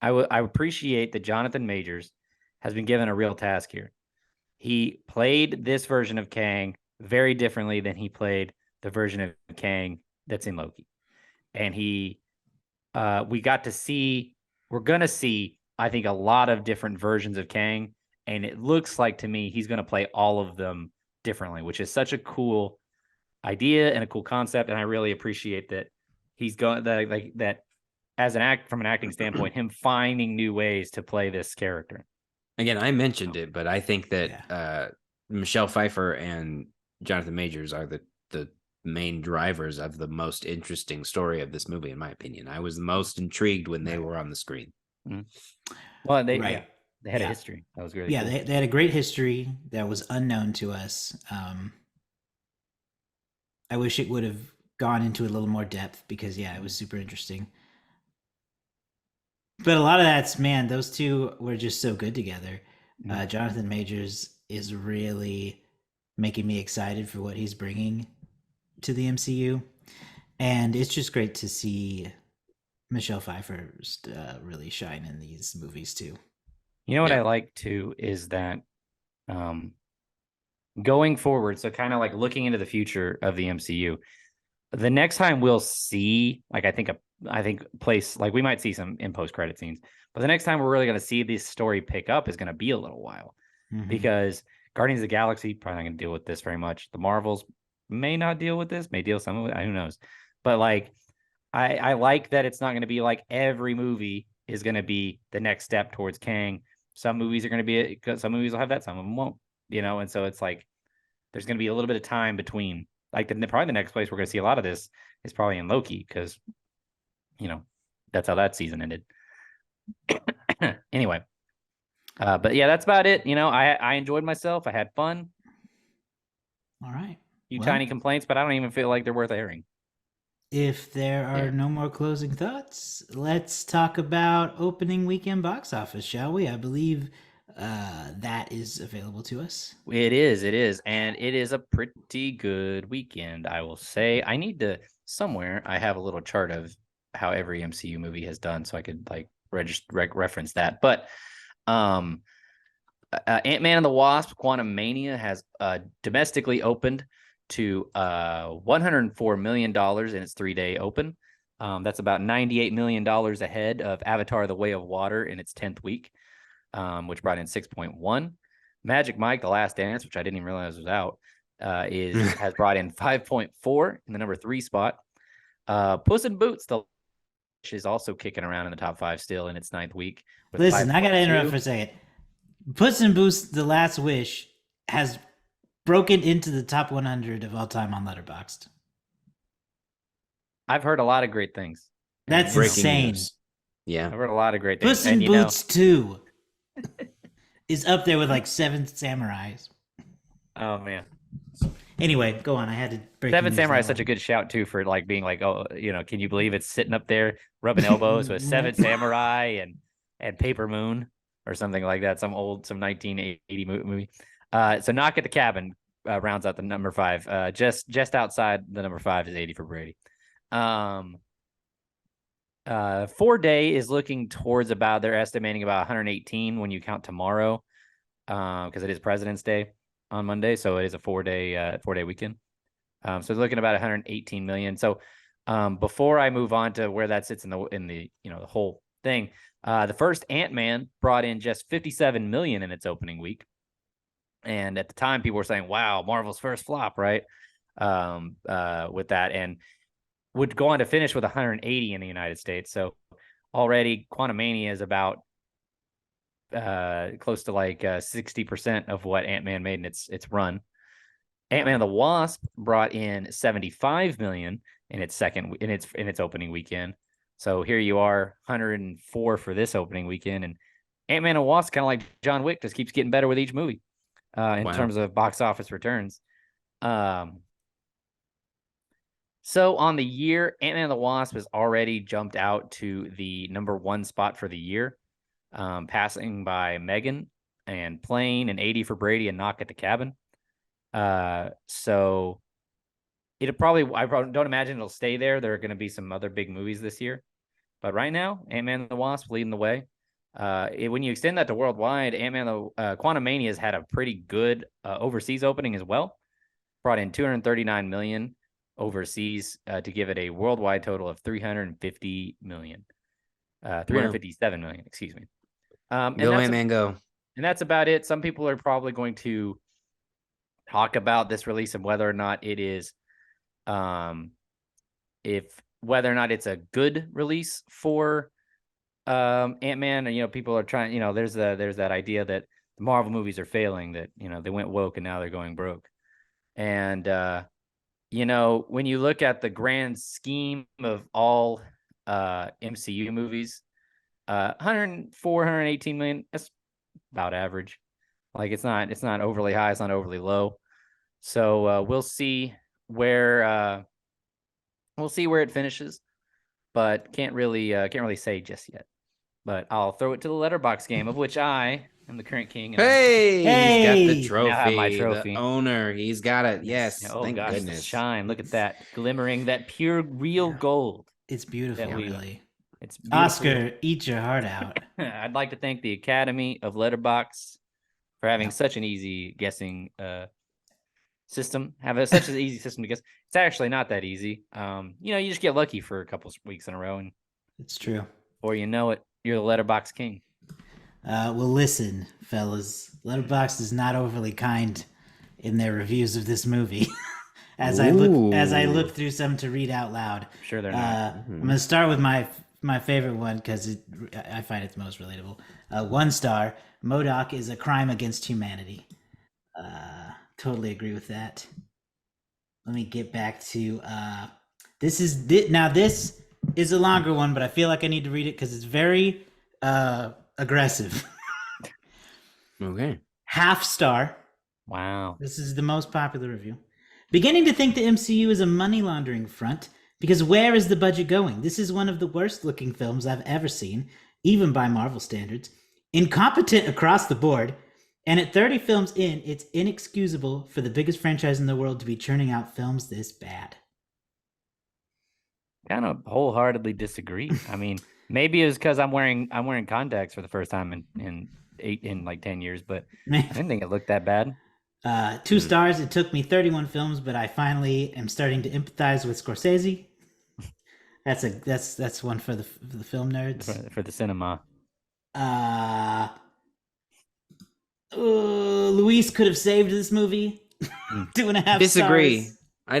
[SPEAKER 3] I appreciate that Jonathan Majors has been given a real task here. He played this version of Kang very differently than he played the version of Kang that's in Loki. And we got to see, we're going to see, I think, a lot of different versions of Kang. And it looks like to me, he's going to play all of them differently, which is such a cool idea and a cool concept. And I really appreciate that he's going that as from an acting standpoint, him finding new ways to play this character.
[SPEAKER 2] Again, I mentioned it, but I think that Michelle Pfeiffer and Jonathan Majors are the main drivers of the most interesting story of this movie, in my opinion. I was the most intrigued when they were on the screen.
[SPEAKER 3] Mm-hmm. Well, they had
[SPEAKER 1] a
[SPEAKER 3] history. That was really cool.
[SPEAKER 1] They had a great history that was unknown to us. I wish it would have gone into a little more depth because it was super interesting. But a lot of that's, man, those two were just so good together. Jonathan Majors is really making me excited for what he's bringing to the MCU. And it's just great to see Michelle Pfeiffer really shine in these movies too.
[SPEAKER 3] You know what I like too is that going forward, so kind of like looking into the future of the MCU, the next time we'll see, like I think place, like we might see some in post-credit scenes, but the next time we're really going to see this story pick up is going to be a little while, because Guardians of the Galaxy probably not going to deal with this very much. The Marvels may not deal with this, may deal some of it, who knows. But like I like that it's not going to be like every movie is going to be the next step towards Kang. Some movies are going to be, some movies will have that, some of them won't, and so it's like there's going to be a little bit of time between. Like probably the next place we're going to see a lot of this is probably in Loki, because that's how that season ended. Anyway, but yeah, that's about it. I enjoyed myself. I had fun.
[SPEAKER 1] All right.
[SPEAKER 3] Tiny complaints, but I don't even feel like they're worth airing.
[SPEAKER 1] If there are no more closing thoughts, let's talk about opening weekend box office, shall we? I believe that is available to us.
[SPEAKER 3] It is. And it is a pretty good weekend, I will say. I need to, somewhere, I have a little chart of how every MCU movie has done, so I could like reference that. But Ant-Man and the Wasp: Quantumania has domestically opened to $104 million in its 3-day open. That's about $98 million ahead of Avatar: The Way of Water in its 10th week, which brought in 6.1. Magic Mike: The Last Dance, which I didn't even realize was out, has brought in 5.4 in the number 3 spot. Puss in Boots, which is also kicking around in the top 5 still in its 9th week.
[SPEAKER 1] Listen, I gotta interrupt for a second. Puss in Boots: The Last Wish has broken into the top 100 of all time on Letterboxd.
[SPEAKER 3] I've heard a lot of great things.
[SPEAKER 1] That's insane.
[SPEAKER 2] News. Yeah,
[SPEAKER 3] I've heard a lot of great things.
[SPEAKER 1] Puss in Boots 2. is up there with like Seven Samurais.
[SPEAKER 3] Oh man.
[SPEAKER 1] Anyway, go on. I had to break.
[SPEAKER 3] Seven Samurai is such a good shout too for like being like, oh, can you believe it's sitting up there rubbing elbows with Seven Samurai and Paper Moon or something like that, some 1980 movie. So Knock at the Cabin rounds out the number 5. Just outside the number 5 is 80 for Brady. 4-day is looking towards they're estimating about 118 when you count tomorrow, because it is President's Day on Monday, so it is a 4-day weekend. So they're looking about 118 million. So before I move on to where that sits in the the whole thing, the first Ant-Man brought in just 57 million in its opening week, and at the time people were saying, "Wow, Marvel's first flop," right? With that, and would go on to finish with 180 in the United States. So already Quantumania is about close to like 60% of what Ant-Man made in its run. Ant-Man and the Wasp brought in 75 million in its opening weekend. So here you are, 104 for this opening weekend, and Ant-Man and the Wasp, kind of like John Wick, just keeps getting better with each movie in terms of box office returns. So on the year, Ant-Man and the Wasp has already jumped out to the number 1 spot for the year, passing by Megan and Plane and 80 for Brady and Knock at the Cabin. So I don't imagine it'll stay there. There are going to be some other big movies this year, but right now, Ant-Man and the Wasp leading the way. When you extend that to worldwide, Quantumania has had a pretty good overseas opening as well. Brought in 239 million overseas to give it a worldwide total of 350 million. 357 million, excuse me.
[SPEAKER 2] Go Ant-Man, go.
[SPEAKER 3] And that's about it. Some people are probably going to talk about this release and whether or not it is, whether or not it's a good release for Ant-Man. And people are trying. There's that idea that the Marvel movies are failing. That they went woke and now they're going broke. And when you look at the grand scheme of all MCU movies, 104, 118 million. That's about average. Like it's not overly high, it's not overly low. So we'll see where it finishes, but can't really say just yet. But I'll throw it to the letterbox game, of which I am the current king.
[SPEAKER 2] Hey, he's got the trophy.
[SPEAKER 3] I have my trophy.
[SPEAKER 2] The owner, he's got it. Yes, thank goodness.
[SPEAKER 3] The shine! Look at that glimmering, that pure, real gold.
[SPEAKER 1] It's beautiful, really.
[SPEAKER 3] It's beautiful.
[SPEAKER 1] Oscar, eat your heart out.
[SPEAKER 3] I'd like to thank the Academy of Letterbox for having such an easy guessing system. Such an easy system to guess. It's actually not that easy. You just get lucky for a couple weeks in a row, and
[SPEAKER 1] it's true.
[SPEAKER 3] Or you know it, you're the Letterbox king.
[SPEAKER 1] Well, listen, fellas. Letterboxd is not overly kind in their reviews of this movie. As I look through some to read out loud.
[SPEAKER 3] Sure, they're not.
[SPEAKER 1] I'm gonna start with my favorite one because I find it the most relatable. 1 star. MODOK is a crime against humanity. Totally agree with that. Let me get back to this is a longer one, but I feel like I need to read it because it's very aggressive.
[SPEAKER 2] Okay.
[SPEAKER 1] 1/2 star.
[SPEAKER 3] Wow.
[SPEAKER 1] This is the most popular review. Beginning to think the MCU is a money laundering front, because where is the budget going? This is one of the worst looking films I've ever seen, even by Marvel standards. Incompetent across the board, and at 30 films in, it's inexcusable for the biggest franchise in the world to be churning out films this bad.
[SPEAKER 3] Kind of wholeheartedly disagree. I mean, maybe it's because I'm wearing contacts for the first time in like 10 years, but I didn't think it looked that bad.
[SPEAKER 1] 2 stars. It took me 31 films, but I finally am starting to empathize with Scorsese. That's one for the film nerds.
[SPEAKER 3] For the cinema.
[SPEAKER 2] Luis
[SPEAKER 1] could have saved this movie. 2.5
[SPEAKER 2] Disagree.
[SPEAKER 1] stars.
[SPEAKER 2] I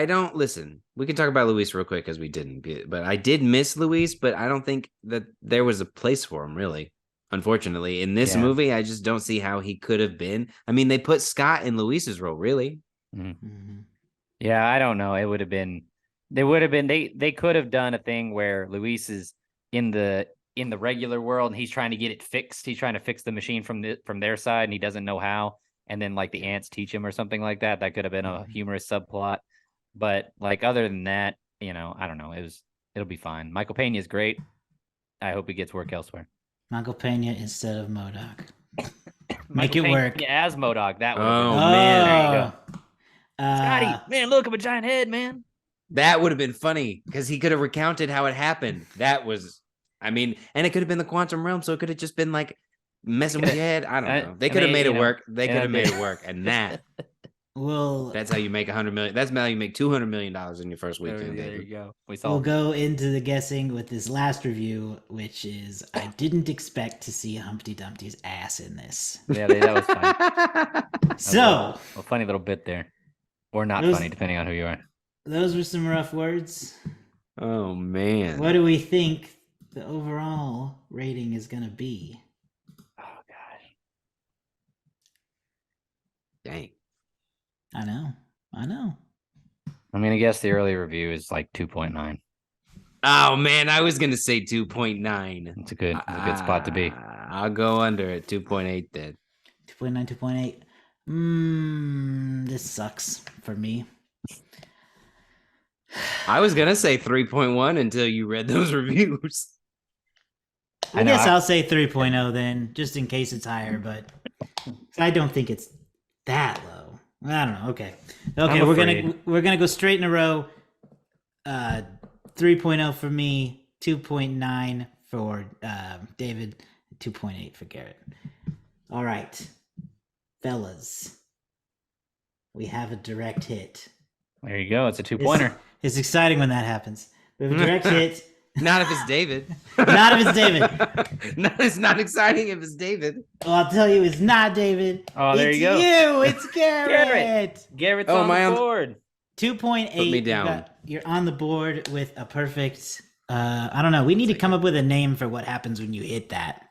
[SPEAKER 2] don't listen. We can talk about Luis real quick because we didn't, but I did miss Luis, but I don't think that there was a place for him really. Unfortunately, in this movie, I just don't see how he could have been. I mean, they put Scott in Luis's role, really.
[SPEAKER 3] Mm-hmm. Yeah, I don't know. It would have been. They could have done a thing where Luis is in the in the regular world and he's trying to get it fixed. He's trying to fix the machine from their side and he doesn't know how. And then like the ants teach him or something like that. That could have been a humorous subplot. But like other than that, I don't know. It'll be fine. Michael Pena is great. I hope he gets work elsewhere.
[SPEAKER 1] Michael Pena instead of MODOK. Make
[SPEAKER 3] Michael
[SPEAKER 1] it
[SPEAKER 3] Pena
[SPEAKER 1] work.
[SPEAKER 3] as MODOK. That would have
[SPEAKER 2] Oh,
[SPEAKER 3] been.
[SPEAKER 2] man.
[SPEAKER 3] There you go.
[SPEAKER 1] Uh,
[SPEAKER 3] Scotty, man, look at a giant head, man.
[SPEAKER 2] That would have been funny because he could have recounted how it happened. That was, and it could have been the quantum realm, so it could have just been like messing with your head. I don't know. They could have made it work. They could have made it work, and that's how you make $100 million. That's how you make $200 million in your first weekend.
[SPEAKER 3] There you go.
[SPEAKER 1] We'll go into the guessing with this last review, which is I didn't expect to see Humpty Dumpty's ass in this.
[SPEAKER 3] Yeah, that was funny.
[SPEAKER 1] So
[SPEAKER 3] a funny little bit there, or not funny, depending on who you are.
[SPEAKER 1] Those were some rough words.
[SPEAKER 2] Oh man.
[SPEAKER 1] What do we think the overall rating is going to be?
[SPEAKER 3] Oh gosh.
[SPEAKER 2] Dang.
[SPEAKER 1] I know.
[SPEAKER 3] I'm gonna guess the early review is like 2.9.
[SPEAKER 2] Oh man, I was gonna say 2.9.
[SPEAKER 3] It's a good spot to be.
[SPEAKER 2] I'll go under at 2.8 then.
[SPEAKER 1] 2.9, 2.8. This sucks for me.
[SPEAKER 2] I was gonna say 3.1 until you read those reviews.
[SPEAKER 1] I guess I'll say 3.0 then, just in case it's higher, but I don't think it's that low. I don't know. Okay, we're gonna go straight in a row. 3.0 for me, 2.9 for David, 2.8 for Garrett. All right, fellas, we have a direct hit.
[SPEAKER 3] There you go. It's a 2-pointer.
[SPEAKER 1] It's exciting when that happens. We have a direct hit.
[SPEAKER 2] Not if it's David.
[SPEAKER 1] Not if it's David.
[SPEAKER 2] It's not exciting if it's David.
[SPEAKER 1] Well, I'll tell you, it's not David.
[SPEAKER 3] Oh, there
[SPEAKER 1] it's
[SPEAKER 3] you go.
[SPEAKER 1] It's Garrett.
[SPEAKER 3] Garrett's on the board.
[SPEAKER 1] 2.8.
[SPEAKER 2] Put me down.
[SPEAKER 1] You're on the board with a perfect. I don't know. We need to come up with a name for what happens when you hit that.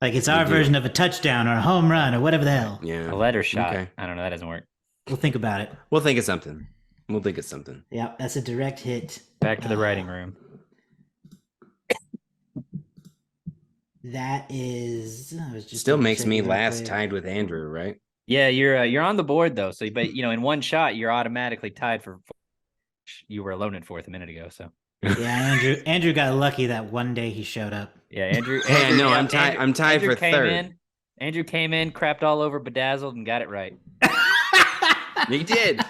[SPEAKER 1] Like it's our version of a touchdown or a home run or whatever the hell.
[SPEAKER 2] Yeah.
[SPEAKER 3] A letter shot.
[SPEAKER 2] Okay.
[SPEAKER 3] I don't know. That doesn't work.
[SPEAKER 1] We'll think about it.
[SPEAKER 2] We'll think of something.
[SPEAKER 1] Yeah, that's a direct hit.
[SPEAKER 3] Back to the writing room.
[SPEAKER 1] That is. I was just
[SPEAKER 2] still makes me last, tied with Andrew, right?
[SPEAKER 3] Yeah, you're on the board though. So, but in one shot, you're automatically tied for. You were alone in fourth a minute ago. So.
[SPEAKER 1] Yeah, Andrew got lucky that one day he showed up.
[SPEAKER 3] Yeah, Andrew.
[SPEAKER 2] No, I'm tied. I'm tied for third.
[SPEAKER 3] Andrew came in, crapped all over Bedazzled, and got it right.
[SPEAKER 2] He did.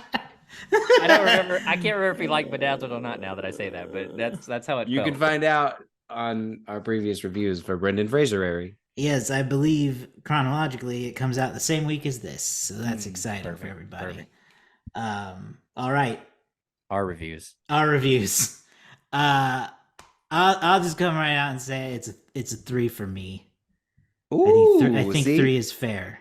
[SPEAKER 3] I don't remember. I can't remember if he liked Bedazzled or not. Now that I say that, but that's how it.
[SPEAKER 2] You can find out on our previous reviews for Brendan Fraser.
[SPEAKER 1] Yes, I believe chronologically it comes out the same week as this, so that's exciting for everybody.
[SPEAKER 3] Perfect.
[SPEAKER 1] All right.
[SPEAKER 3] Our reviews.
[SPEAKER 1] I'll just come right out and say it's a 3 for me.
[SPEAKER 2] Ooh,
[SPEAKER 1] I think 3 is fair.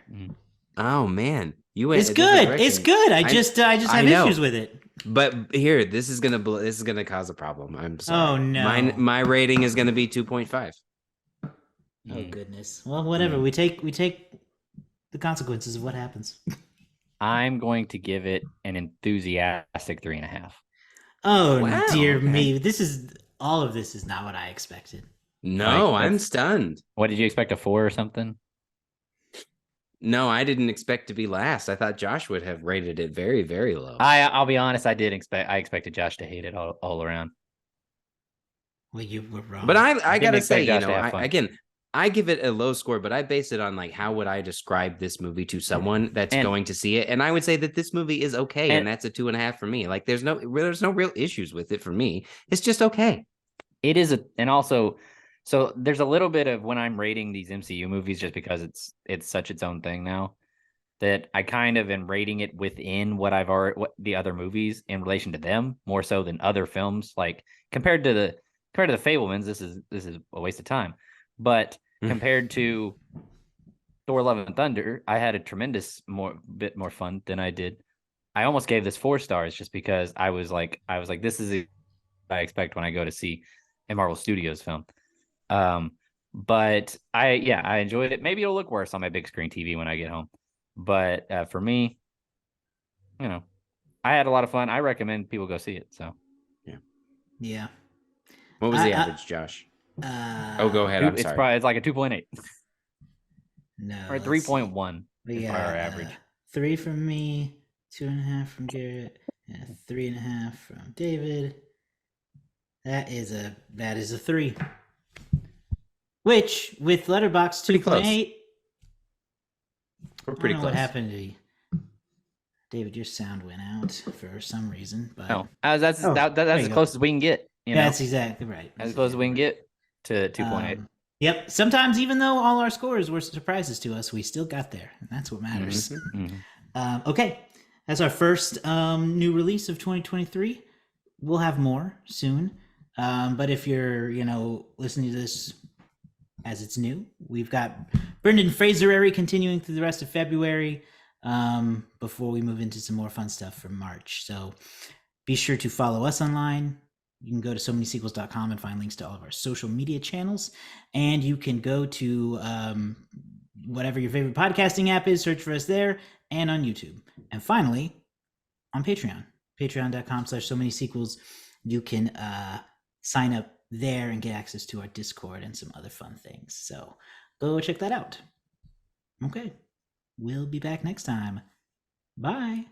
[SPEAKER 2] Oh man, you went.
[SPEAKER 1] It's good. It's good. I just have issues with it.
[SPEAKER 2] But here, this is gonna cause a problem. I'm sorry.
[SPEAKER 1] Oh no.
[SPEAKER 2] My rating is gonna be 2.5.
[SPEAKER 1] Oh goodness. Well, whatever. We take the consequences of what happens.
[SPEAKER 3] I'm going to give it an enthusiastic 3.5.
[SPEAKER 1] Oh wow, dear me! All of this is not what I expected.
[SPEAKER 2] No, I'm stunned.
[SPEAKER 3] What did you expect? A 4 or something?
[SPEAKER 2] No, I didn't expect to be last. I thought Josh would have rated it very, very low.
[SPEAKER 3] I'll be honest. I expected Josh to hate it all around.
[SPEAKER 1] Well, you were wrong.
[SPEAKER 2] But I gotta say,
[SPEAKER 3] again,
[SPEAKER 2] I give it a low score, but I base it on like how would I describe this movie to someone that's going to see it, and I would say that this movie is okay, and that's a 2.5 for me. Like there's no real issues with it for me. It's just okay.
[SPEAKER 3] It is so there's a little bit of when I'm rating these MCU movies, just because it's such its own thing now, that I kind of am rating it within what the other movies in relation to them more so than other films. Like compared to the Fablemans, this is a waste of time. But compared to Thor: Love and Thunder, I had a tremendous bit more fun than I did. I almost gave this 4 stars just because I was like, this is what I expect when I go to see a Marvel Studios film. But I enjoyed it. Maybe it'll look worse on my big screen TV when I get home. But for me, I had a lot of fun. I recommend people go see it. So
[SPEAKER 1] yeah.
[SPEAKER 2] What was the average, Josh? Go ahead. I'm
[SPEAKER 3] It's
[SPEAKER 2] sorry.
[SPEAKER 3] probably it's like a 2.8
[SPEAKER 1] No.
[SPEAKER 3] or
[SPEAKER 1] let's
[SPEAKER 3] 3.1
[SPEAKER 1] see.
[SPEAKER 3] is probably our average.
[SPEAKER 1] 3 from me, 2.5 from Garrett, and 3.5 from David. That is a 3. Which with Letterboxd
[SPEAKER 2] Pretty close.
[SPEAKER 1] 2.8.
[SPEAKER 2] We're pretty
[SPEAKER 1] I don't know
[SPEAKER 2] close.
[SPEAKER 1] what happened to you. David, your sound went out for some reason, but
[SPEAKER 3] No, that's
[SPEAKER 1] Oh,
[SPEAKER 3] that's
[SPEAKER 1] there
[SPEAKER 3] as
[SPEAKER 1] you go.
[SPEAKER 3] close as we can get. You know,
[SPEAKER 1] That's exactly right.
[SPEAKER 3] as close as we can get to 2.8.
[SPEAKER 1] Yep. Sometimes, even though all our scores were surprises to us, we still got there, and that's what matters.
[SPEAKER 3] Mhm.
[SPEAKER 1] Okay, that's our first new release of 2023. We'll have more soon, but if you're listening to this as it's new, we've got Brendan Fraser continuing through the rest of February before we move into some more fun stuff for March. So be sure to follow us online. You can go to somanysequels.com and find links to all of our social media channels. And you can go to whatever your favorite podcasting app is, search for us there, and on YouTube. And finally, on Patreon, patreon.com/somanysequels. You can sign up there and get access to our Discord and some other fun things. So go check that out. Okay. We'll be back next time. Bye.